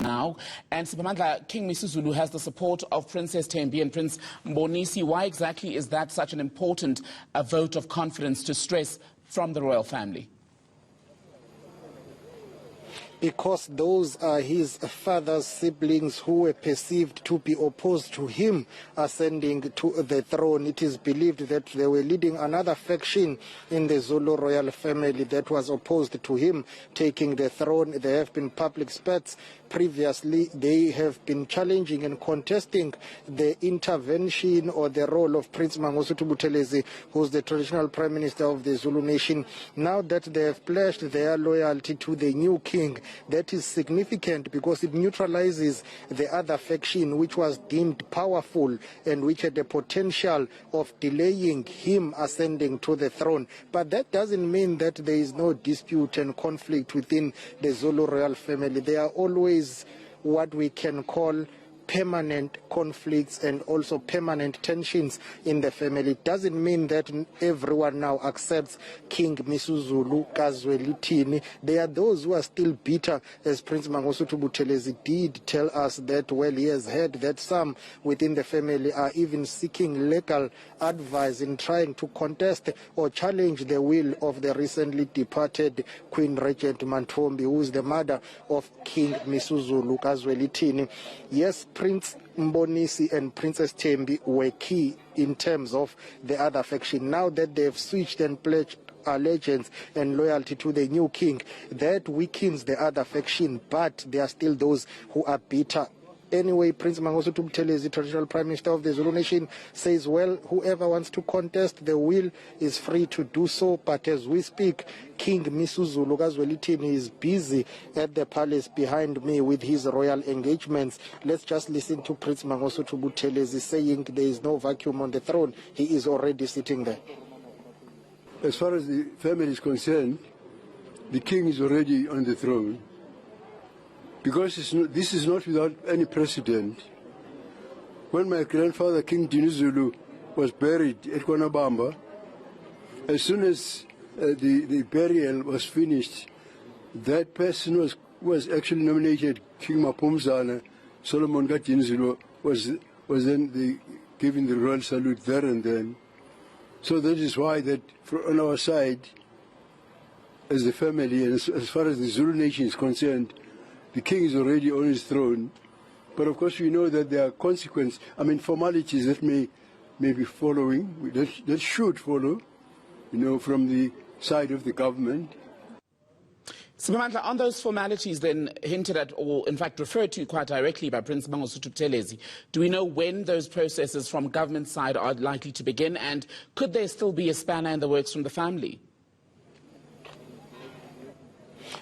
now. And Siphamandla, King Misuzulu has the support of Princess Thembi and Prince Mbonisi. Why exactly is that such an important vote of confidence to stress from the royal family? Because those are his father's siblings who were perceived to be opposed to him ascending to the throne. It is believed that they were leading another faction in the Zulu royal family that was opposed to him taking the throne. There have been public spats. Previously, they have been challenging and contesting the intervention or the role of Prince Mangosuthu Buthelezi, who's the traditional prime minister of the Zulu nation. Now that they have pledged their loyalty to the new king, that is significant because it neutralizes the other faction which was deemed powerful and which had the potential of delaying him ascending to the throne. But that doesn't mean that there is no dispute and conflict within the Zulu royal family. There are always what we can call permanent conflicts and also permanent tensions in the family. It doesn't mean that everyone now accepts King Misuzulu Kazwelithini. There are those who are still bitter, as Prince Mangosuthu Buthelezi did tell us that, well, he has heard that some within the family are even seeking legal advice in trying to contest or challenge the will of the recently departed Queen Regent Mantombi, who is the mother of King Misuzulu Kazwelithini. Yes, Prince Mbonisi and Princess Thembi were key in terms of the other faction. Now that they've switched and pledged allegiance and loyalty to the new king, that weakens the other faction, but there are still those who are bitter. Anyway, Prince Mangosuthu Buthelezi, traditional prime minister of the Zulu nation, says, well, whoever wants to contest the will is free to do so. But as we speak, King Misuzulu Kazwelithini is busy at the palace behind me with his royal engagements. Let's just listen to Prince Mangosuthu Buthelezi saying there is no vacuum on the throne. He is already sitting there. As far as the family is concerned, the king is already on the throne. Because this is not without any precedent. When my grandfather, King Dinuzulu, was buried at Kwanabamba, as soon as the burial was finished, that person was actually nominated King Mapumzana. Solomon Dinuzulu was then given the royal salute there and then. So that is why that on our side, as the family, and as far as the Zulu nation is concerned, the king is already on his throne, but of course we know that there are consequences, formalities that may be following, that should follow, from the side of the government. Siphamandla, on those formalities then hinted at, or in fact referred to quite directly by Prince Mangosuthu Buthelezi, do we know when those processes from government side are likely to begin, and could there still be a spanner in the works from the family?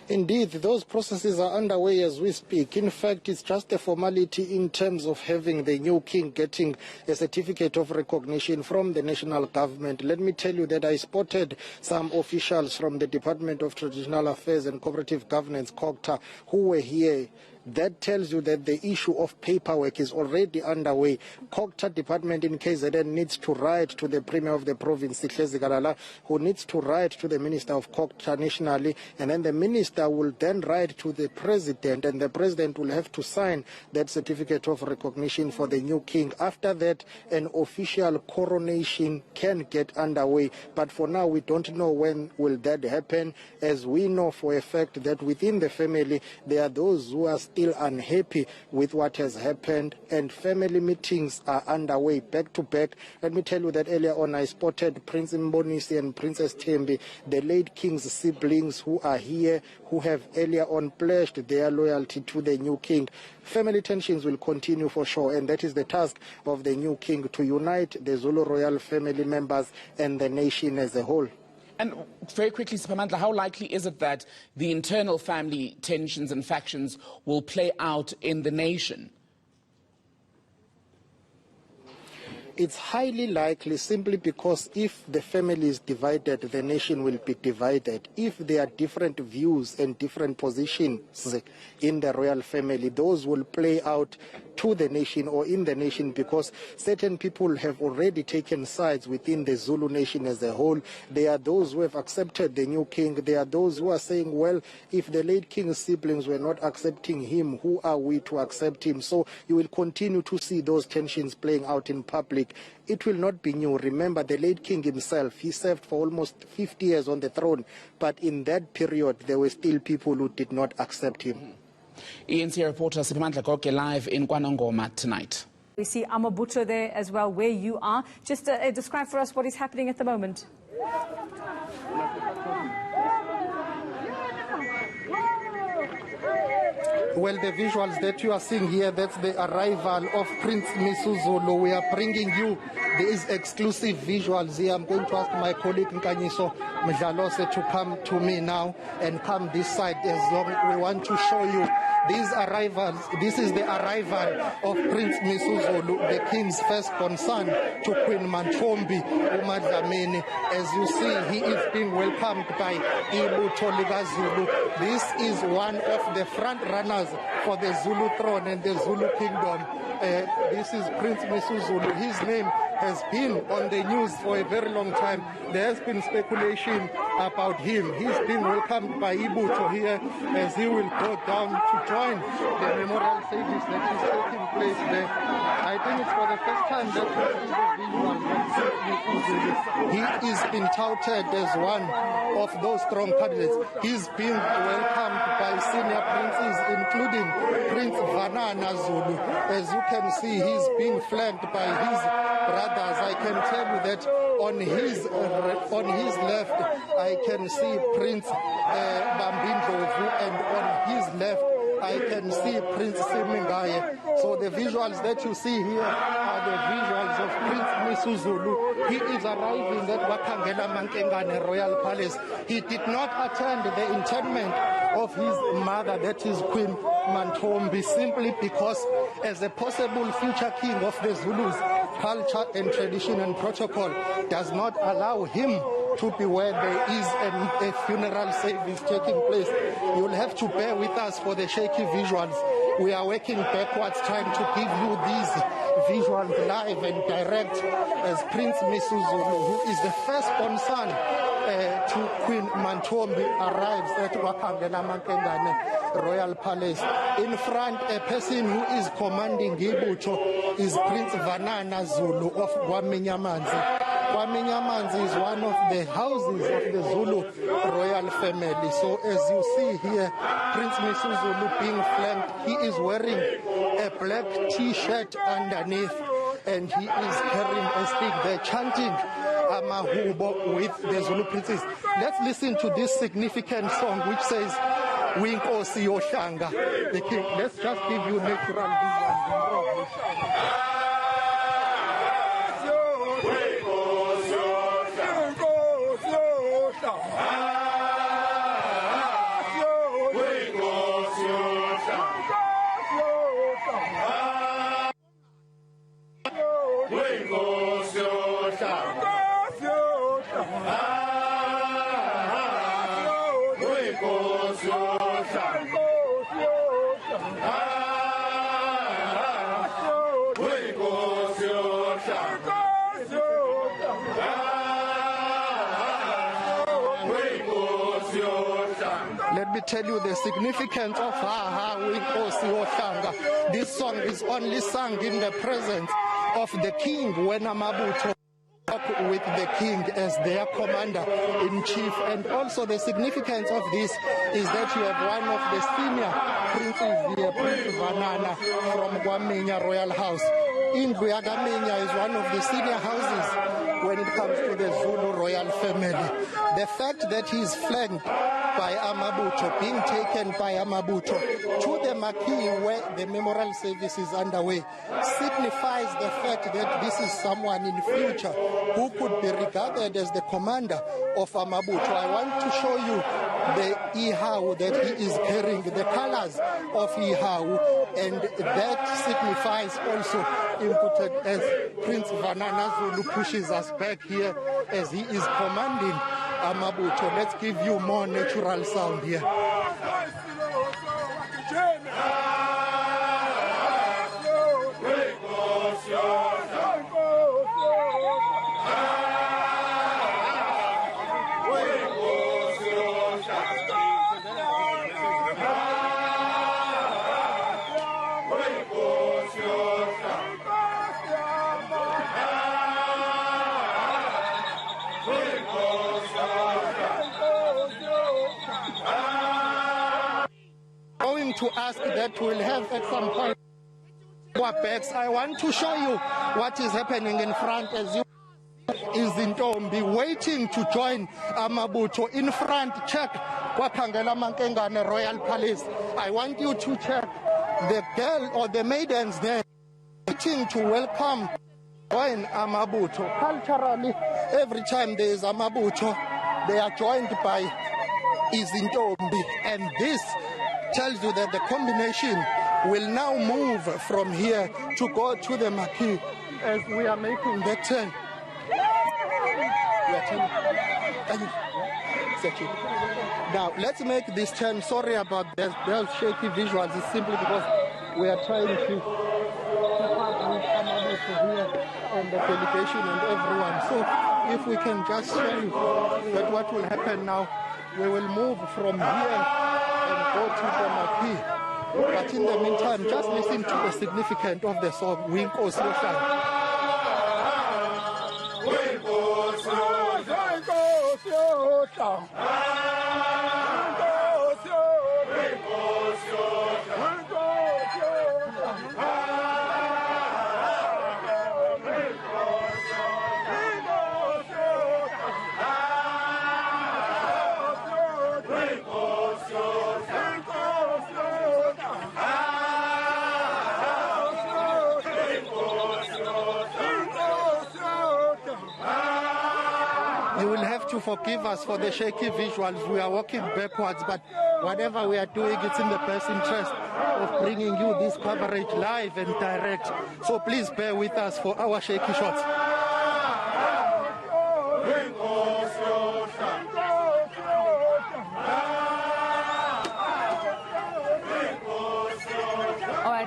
Indeed, those processes are underway as we speak. In fact, it's just a formality in terms of having the new king getting a certificate of recognition from the national government. Let me tell you that I spotted some officials from the Department of Traditional Affairs and Cooperative Governance, COGTA, who were here. That tells you that the issue of paperwork is already underway. COGTA department in KZN needs to write to the Premier of the province, Sihlezi Kalala, who needs to write to the Minister of COGTA nationally, and then the Minister will then write to the President, and the President will have to sign that certificate of recognition for the new king. After that, an official coronation can get underway, but for now we don't know when will that happen, as we know for a fact that within the family there are those who are still unhappy with what has happened, and family meetings are underway back to back. Let me tell you that earlier on I spotted Prince Mbonisi and Princess Thembi, the late king's siblings, who are here, who have earlier on pledged their loyalty to the new king. Family tensions will continue for sure, and that is the task of the new king, to unite the Zulu royal family members and the nation as a whole. And very quickly, Siphamandla, how likely is it that the internal family tensions and factions will play out in the nation? It's highly likely simply because if the family is divided, the nation will be divided. If there are different views and different positions in the royal family, those will play out to the nation or in the nation, because certain people have already taken sides within the Zulu nation as a whole. There are those who have accepted the new king. There are those who are saying, well, if the late king's siblings were not accepting him, who are we to accept him? So you will continue to see those tensions playing out in public. It will not be new. Remember, the late king himself, he served for almost 50 years on the throne, but in that period, there were still people who did not accept him. ENC reporter Siphamandla Goke live in KwaNongoma tonight. We see Amabutho there as well, where you are. Just describe for us what is happening at the moment. Well, the visuals that you are seeing here, that's the arrival of Prince Misuzulu. We are bringing you these exclusive visuals here. I'm going to ask my colleague Nkanyiso Mdlalose to come to me now and come this side as long. We want to show you these arrivals. This is the arrival of Prince Misuzulu, the king's firstborn son, to Queen Mantombi uMadlamini. As you see, he is being welcomed by Ibutho likaZulu. This is one of the front runners for the Zulu throne and the Zulu kingdom. This is Prince Misuzulu. His name has been on the news for a very long time. There has been speculation about him. He's been welcomed by Ibutho here as he will go down to join the memorial service that is taking place there. I think it's for the first time that he is being touted as one of those strong candidates. He's being welcomed by senior princes, including Prince Vanana Zulu. As you can see, he's being flanked by his brothers. I can tell you that on his left, I can see Prince Bambindlovu, and on his left, I can see Prince Simingaye. So the visuals that you see here are the visuals of Prince Misuzulu. He is arriving at Wakangela Mankengane Royal Palace. He did not attend the interment of his mother, that is Queen Mantombi, simply because as a possible future king of the Zulus, culture and tradition and protocol does not allow him to be where there is a funeral service taking place. You'll have to bear with us for the shaky visuals. We are working backwards trying to give you these visuals live and direct as Prince Misuzulu, who is the firstborn son to Queen Mantombi, arrives at Wakangela Mankengane Royal Palace. In front, a person who is commanding Ibutho is Prince Vanana Zulu of Kwaminyamanzi. Kwaminyamanzi is one of the houses of the Zulu royal family. So as you see here, Prince Misuzulu being flanked, he is wearing a black t-shirt underneath, and he is carrying a stick. They're chanting Amahubo with the Zulu princes. Let's listen to this significant song which says, Winkosi Yoshanga, the king. Let's just give you natural visuals. Let me tell you the significance of Ha Winkosi Oshanga. This song is only sung in the presence of the king when Amabutho with the king as their commander-in-chief. And also the significance of this is that you have one of the senior princes here, Prince Vanana from Kwaminya Royal House. Indlu yaKaminya is one of the senior houses when it comes to the Zulu royal family. The fact that he is flanked by Amabutho, being taken by Amabutho to the marquee where the memorial service is underway, signifies the fact that this is someone in future who could be regarded as the commander of Amabutho. I want to show you the ihawu that he is carrying, the colors of ihawu, and that signifies also inputted as Prince Vanana pushes us back here as he is commanding Amabutho. Let's give you more natural sound here. Going to ask that we'll have at some point our backs. I want to show you what is happening in front as you is Ntombi waiting to join Amabutho in front. Check Kwaphangela Mankengane Royal Palace. I want you to check the girl or the maidens there waiting to welcome join Amabutho. Culturally, every time there is Amabutho, they are joined by Izintombi, and this tells you that the combination will now move from here to go to the marquee as we are making the turn. Now let's make this turn. Sorry about those shaky visuals. It's simply because we are trying to keep up with Amabutho here and the delegation and everyone. So if we can just show you that what will happen now, we will move from here and go to the marquee. But in the meantime, just listen to the significance of the song, Winkosi Yohlanga. You will have to forgive us for the shaky visuals. We are walking backwards, but whatever we are doing, it's in the best interest of bringing you this coverage live and direct. So please bear with us for our shaky shots.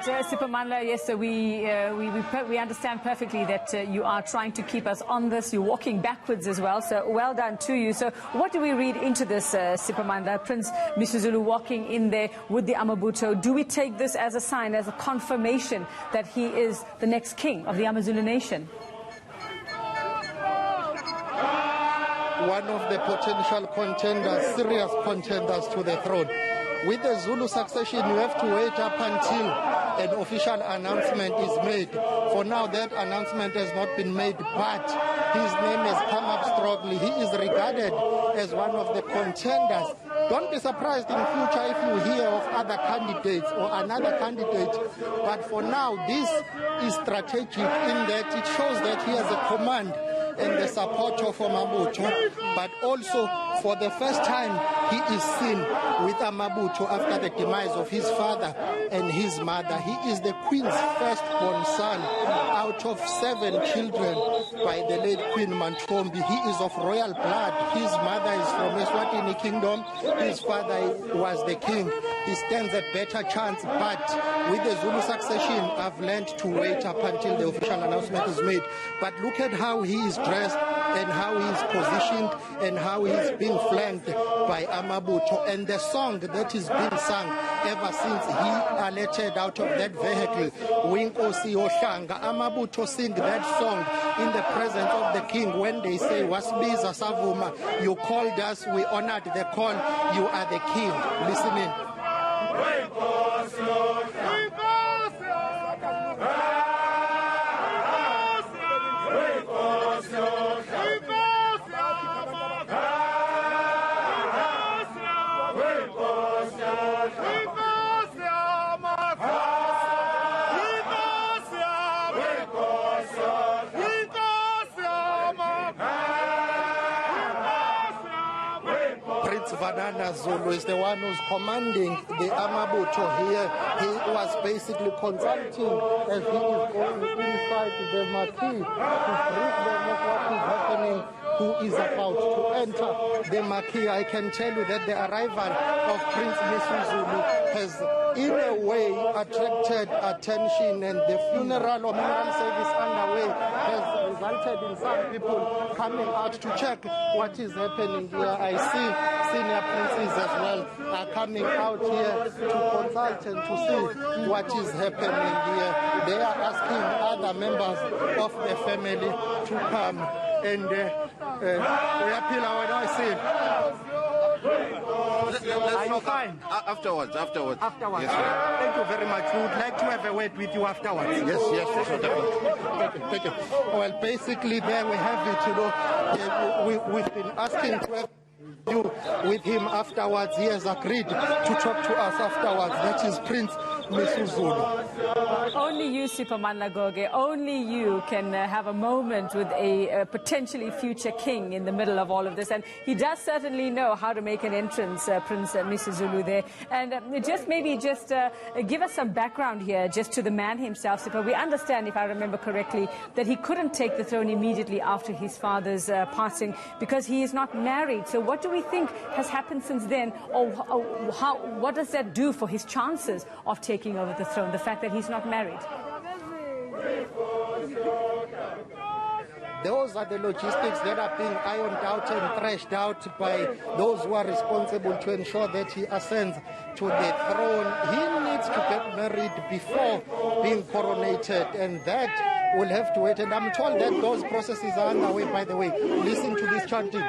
Supermanla, yes, so we understand perfectly that you are trying to keep us on this. You're walking backwards as well, so well done to you. So what do we read into this, Supermanla? Prince Misuzulu walking in there with the Amabutho. Do we take this as a sign, as a confirmation that he is the next king of the Amazulu nation? One of the potential contenders, serious contenders to the throne. With the Zulu succession, you have to wait up until an official announcement is made. For now, that announcement has not been made, but his name has come up strongly. He is regarded as one of the contenders. Don't be surprised in future if you hear of other candidates or another candidate. But for now, this is strategic in that it shows that he has a command and the support of Amabutho, but also for the first time he is seen with Amabutho after the demise of his father and his mother. He is the Queen's firstborn son out of 7 children by the late Queen Mantombi. He is of royal blood. His mother is from Eswatini Kingdom. His father was the king. He stands a better chance, but with the Zulu succession, I've learned to wait up until the official announcement is made. But look at how he is dressed and how he is positioned and how he is being flanked by Amabutho. And the song that is being sung ever since he alerted out of that vehicle, Winkosi Yohlanga, Amabutho sing that song in the presence of the king when they say, Wasibiza Savuma, you called us, we honored the call, you are the king. Listen in. Banana Zulu is the one who's commanding the Amabutho here. He was basically consulting as he is going inside the marquee to brief them of what is happening, who is about to enter the marquee. I can tell you that the arrival of Prince Misuzulu has in a way attracted attention, and the funeral or memorial service underway has resulted in some people coming out to check what is happening here. I see senior princes as well are coming out here to consult and to see what is happening here. They are asking other members of the family to come, and we appeal when I see. Are you fine? Afterwards. Afterwards. Yes, sir. Thank you very much. We would like to have a word with you afterwards. Yes, definitely. Thank you. Well, basically, there we have it. We've been asking to have you with him afterwards. He has agreed to talk to us afterwards. That is Prince Misuzulu. Only you, Superman Lagoge, only you can have a moment with a potentially future king in the middle of all of this. And he does certainly know how to make an entrance, Prince Misuzulu there. And just give us some background here, just to the man himself, Super. We understand, if I remember correctly, that he couldn't take the throne immediately after his father's passing because he is not married. So what do we think has happened since then? Or what does that do for his chances of taking over the throne, the fact that he's not married? Those are the logistics that are being ironed out and thrashed out by those who are responsible to ensure that he ascends to the throne. He needs to get married before being coronated, and that will have to wait. And I'm told that those processes are underway, by the way. Listen to this chanting.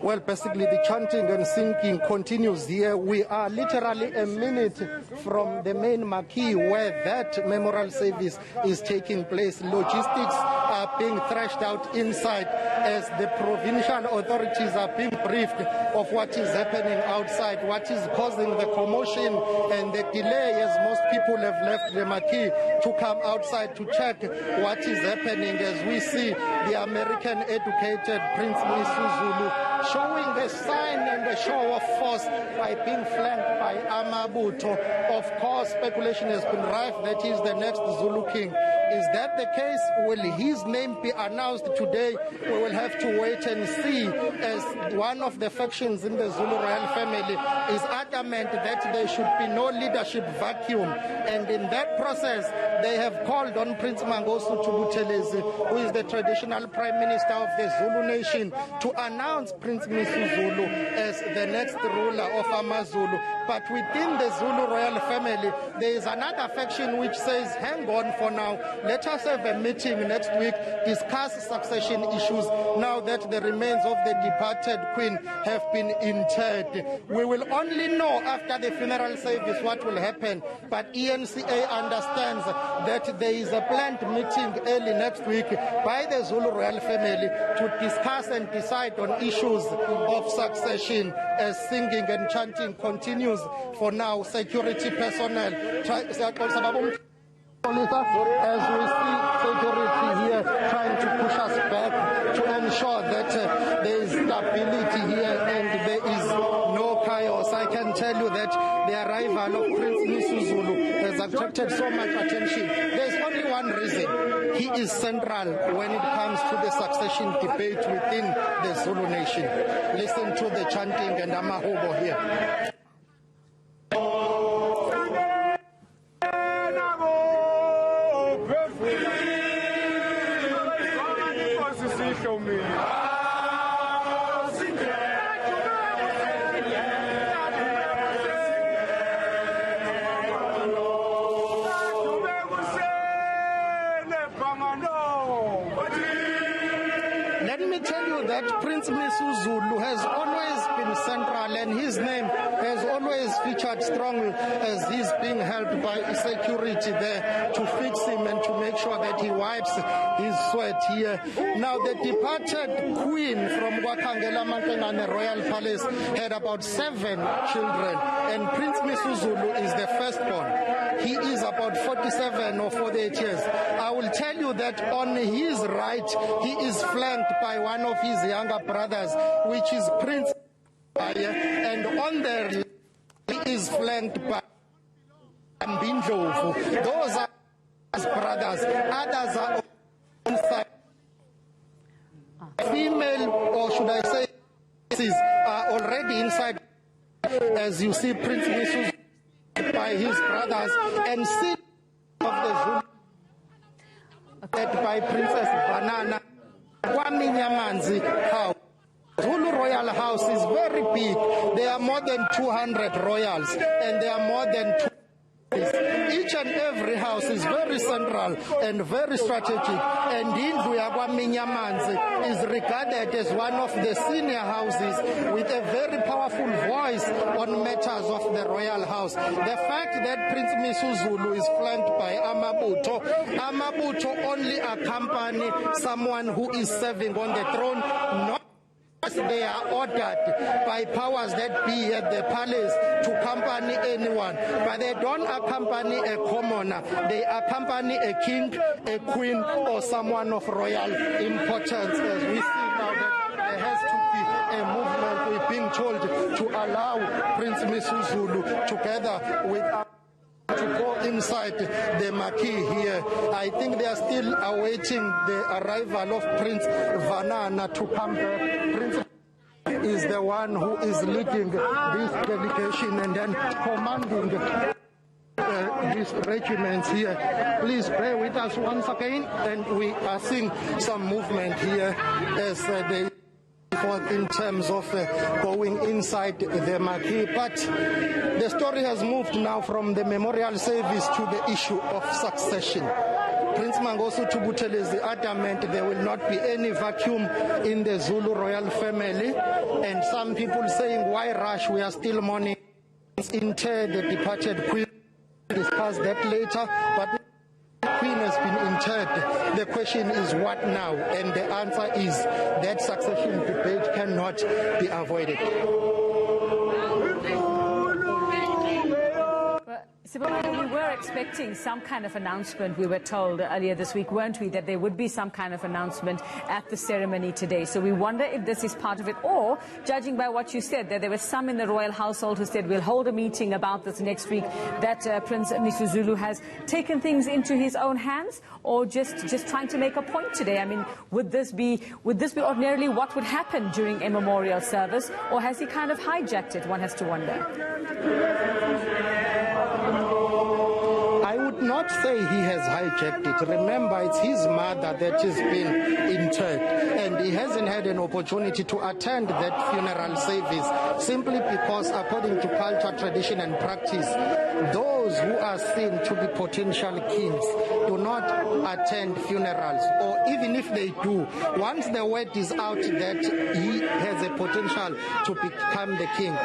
Well, basically the chanting and singing continues here. We are literally a minute from the main marquee where that memorial service is taking place. Logistics are being thrashed out inside as the provincial authorities are being briefed of what is happening outside, what is causing the commotion and the delay, as most people have left the marquee to come outside to check what is happening, as we see the American-educated Prince Misuzulu showing a sign and a show of force by being flanked by Amabutho. Of course, speculation has been rife that he is the next Zulu king. Is that the case? Will his name be announced today? We will have to wait and see, as one of the factions in the Zulu royal family is adamant that there should be no leadership vacuum. And in that process, they have called on Prince Mangosuthu Buthelezi, who is the traditional prime minister of the Zulu nation, to announce Prince Misuzulu as the next ruler of Amazulu. But within the Zulu royal family, there is another faction which says, hang on for now, let us have a meeting next week, discuss succession issues now that the remains of the departed queen have been interred. We will only know after the funeral service what will happen, but ENCA understands that there is a planned meeting early next week by the Zulu royal family to discuss and decide on issues of succession, as singing and chanting continues. For now, security personnel as we see security here trying to push us back to ensure that there is stability here and there is no chaos. I can tell you that the arrival of Prince Misuzulu has attracted so much attention. There's only one reason. He is central when it comes to the succession debate within the Zulu nation. Listen to the chanting and amahubo here. Let me tell you that Prince Misuzulu has always been central, and his name has always featured strongly as he's being helped by security there to fix him and to make sure that he wipes his sweat here. Now, the departed queen from Wakangela Mantengane Royal Palace had about 7 children, and Prince Misuzulu is the firstborn. He is about 47 or 48 years. I will tell you that on his right, he is flanked by one of his younger brothers, which is Prince Baya, and on their left, he is flanked by Ambindlovu. Those are his brothers. Others are on side. Female, or should I say, are already inside. As you see, Prince Misuzulu by his brothers, and see of the Zulu by Princess Banana. Kwaminyamanzi House. Zulu Royal House is very big. There are more than 200 royals, and there are more than 2. Each and every house is very central and very strategic, and Indlu yaKwaMinyamanzi is regarded as one of the senior houses with a very powerful voice on matters of the royal house. The fact that Prince Misuzulu is flanked by Amabutho only accompany someone who is serving on the throne, not they are ordered by powers that be at the palace to accompany anyone, but they don't accompany a commoner. They accompany a king, a queen, or someone of royal importance. As we see now that there has to be a movement, we're being told, to allow Prince Misuzulu together with to go inside the marquee here. I think they are still awaiting the arrival of Prince Vanana to come back. Prince is the one who is leading this delegation and then commanding these regiments here. Please bear with us once again, and we are seeing some movement here as they in terms of going inside the marquee. But the story has moved now from the memorial service to the issue of succession. Prince Mangosuthu Buthelezi is adamant there will not be any vacuum in the Zulu royal family, and some people saying, why rush, we are still mourning. Inter the departed queen, discuss that later, but Queen has been interred. The question is what now? And the answer is that succession debate cannot be avoided. We were expecting some kind of announcement, we were told earlier this week, weren't we, that there would be some kind of announcement at the ceremony today. So we wonder if this is part of it, or, judging by what you said, that there were some in the royal household who said we'll hold a meeting about this next week, that Prince Misuzulu has taken things into his own hands, or just trying to make a point today. I mean, would this be ordinarily what would happen during a memorial service, or has he kind of hijacked it? One has to wonder. I would not say he has hijacked it. Remember, it's his mother that has been interred, and he hasn't had an opportunity to attend that funeral service simply because, according to culture, tradition, and practice, those who are seen to be potential kings do not attend funerals, or even if they do, once the word is out that he has a potential to become the king,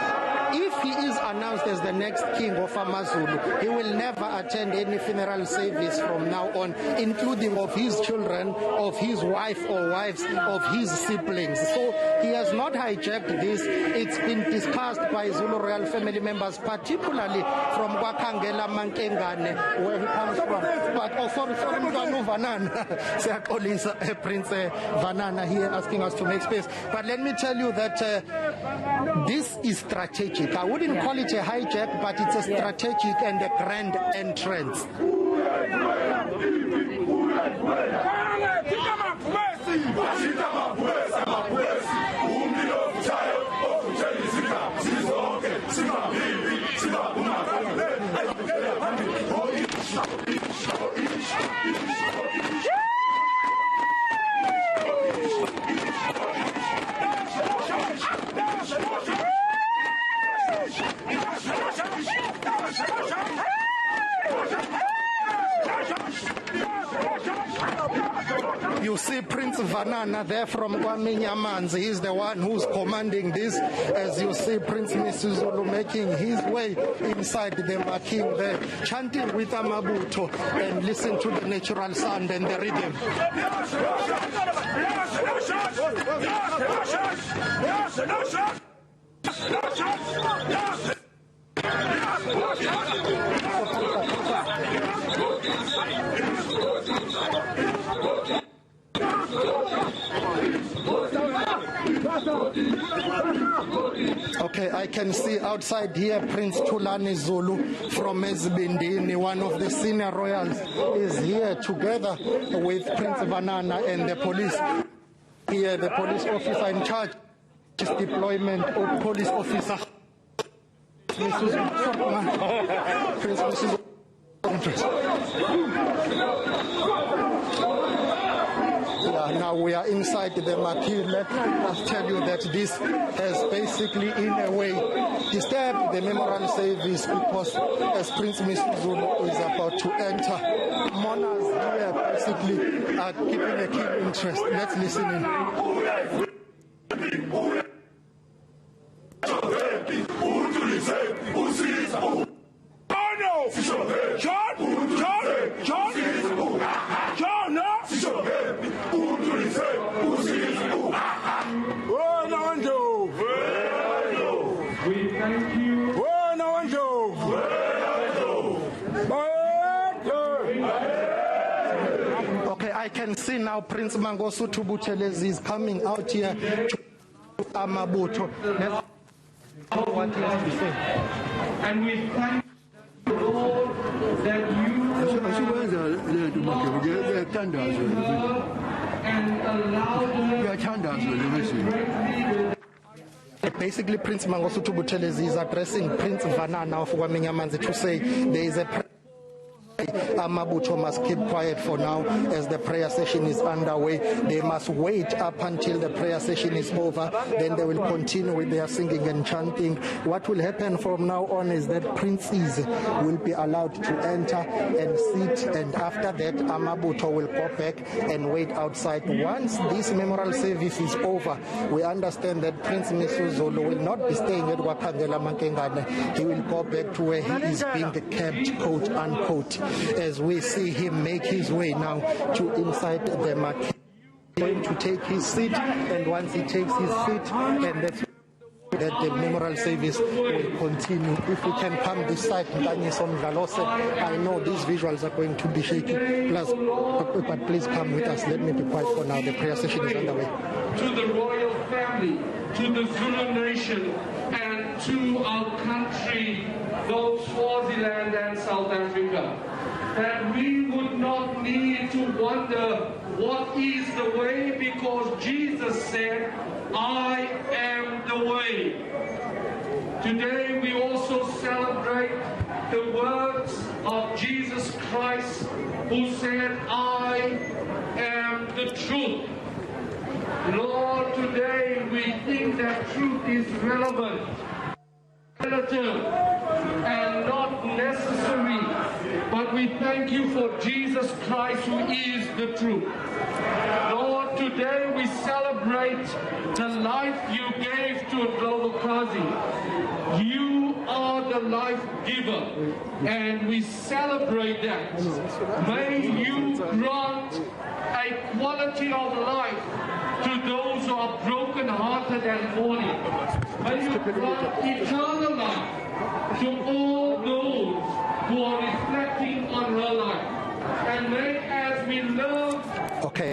if he is announced as the next king of Amazulu, he will never attend any funeral service from now on, including of his children, of his wife or wives, of his siblings. So he has not hijacked this. It's been discussed by Zulu royal family members, particularly from Wakangela Mantengane, where he comes from. But sorry, Mntwana Vanana. Prince Vanana here asking us to make space. But let me tell you that this is strategic. I wouldn't call it a hijack, but it's a strategic and a grand entrance. You see Prince Vanana there from Kwaminyamanzi. He's the one who's commanding this. As you see Prince Misuzulu making his way inside the marquee there, chanting with Amabutho, and listen to the natural sound and the rhythm. Okay, I can see outside here Prince Tulani Zulu from Ezibindini, one of the senior royals, is here together with Prince Vanana and the police. Here, the police officer in charge is deployment of police officer. Prince Misuzulu. Now we are inside the marquee. Let us tell you that this has basically, in a way, disturbed the memorial service because as Prince Misuzulu is about to enter, mourners here basically are keeping a keen interest. Let's listen in. Okay, I can see now Prince Mangosuthu Buthelezi is coming out here to Amabutho. Let's see what he has to say. And we thank the Lord that you and allow Basically, Prince Mangosuthu Buthelezi is addressing Prince Vanana of Kwaminyamanzi to say there is a Amabutho must keep quiet for now as the prayer session is underway. They must wait up until the prayer session is over. Then they will continue with their singing and chanting. What will happen from now on is that princes will be allowed to enter and sit, and after that Amabutho will go back and wait outside. Once this memorial service is over, we understand that Prince Misuzulu will not be staying at Wakandela Mankengane. He will go back to where he is being kept, quote unquote, as we see him make his way now to inside the marquee. Going to take his seat, and once he takes his seat, and that's that the memorial service will continue. If we can come this side, I know these visuals are going to be shaky. Plus, but please come with us. Let me be quiet for now. The prayer session is underway. To the royal family, to the Zulu nation, and to our country, both Swaziland and South Africa, that we would not need to wonder what is the way, because Jesus said, I am the way. Today we also celebrate the words of Jesus Christ, who said, I am the truth. Lord, today we think that truth is relevant, relative, and not necessary, but we thank you for Jesus Christ, who is the truth. Lord, today we celebrate the life you gave to Ndlovukazi. You are the life giver, and we celebrate that. May you grant a quality of life to those who are broken-hearted and mourning. May you grant eternal life to all those who are reflecting on her life. And may, as we learn Okay.